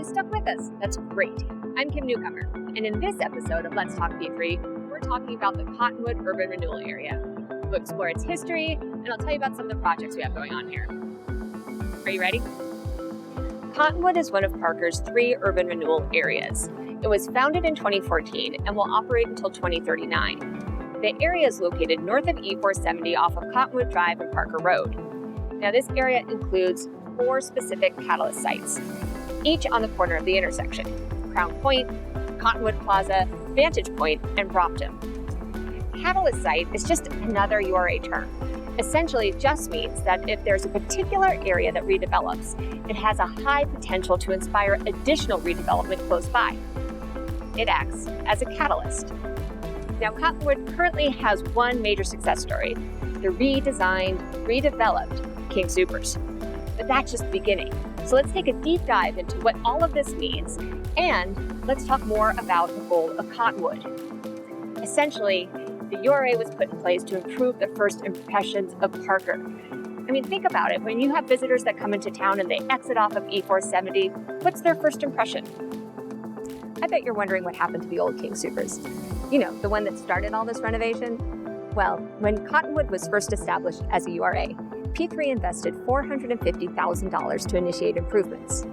stuck with us. That's great. I'm Kim Newcomer, and in this episode of Let's Talk P3, we're talking about the Cottonwood Urban Renewal Area. We'll explore its history, and I'll tell you about some of the projects we have going on here. Are you ready? Cottonwood is one of Parker's 3 urban renewal areas. It was founded in 2014 and will operate until 2039. The area is located north of E470 off of Cottonwood Drive and Parker Road. Now, this area includes 4 specific catalyst sites, each on the corner of the intersection: Crown Point, Cottonwood Plaza, Vantage Point, and Brompton. Catalyst site is just another URA term. Essentially, it just means that if there's a particular area that redevelops, it has a high potential to inspire additional redevelopment close by. It acts as a catalyst. Now, Cottonwood currently has one major success story: the redesigned, redeveloped King Soopers. But that's just the beginning. So let's take a deep dive into what all of this means, and let's talk more about the goal of Cottonwood. Essentially, the URA was put in place to improve the first impressions of Parker. I mean, think about it. When you have visitors that come into town and they exit off of E470, what's their first impression? I bet you're wondering what happened to the old King Soopers. You know, the one that started all this renovation? Well, when Cottonwood was first established as a URA, P3 invested $450,000 to initiate improvements.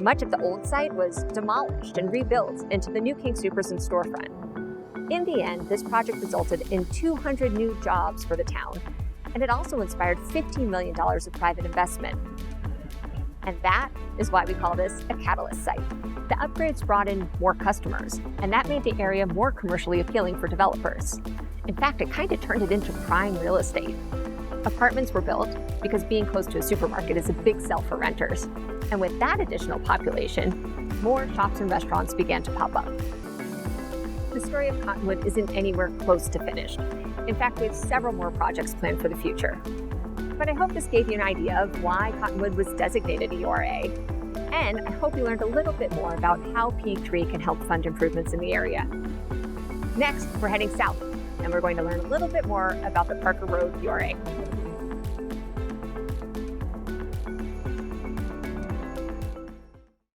Much of the old site was demolished and rebuilt into the new King Soopers and storefront. In the end, this project resulted in 200 new jobs for the town, and it also inspired $15 million of private investment. And that is why we call this a catalyst site. The upgrades brought in more customers, and that made the area more commercially appealing for developers. In fact, it kind of turned it into prime real estate. Apartments were built because being close to a supermarket is a big sell for renters. And with that additional population, more shops and restaurants began to pop up. The story of Cottonwood isn't anywhere close to finished. In fact, we have several more projects planned for the future. But I hope this gave you an idea of why Cottonwood was designated a URA. And I hope you learned a little bit more about how P3 can help fund improvements in the area. Next, we're heading south, and we're going to learn a little bit more about the Parker Road URA.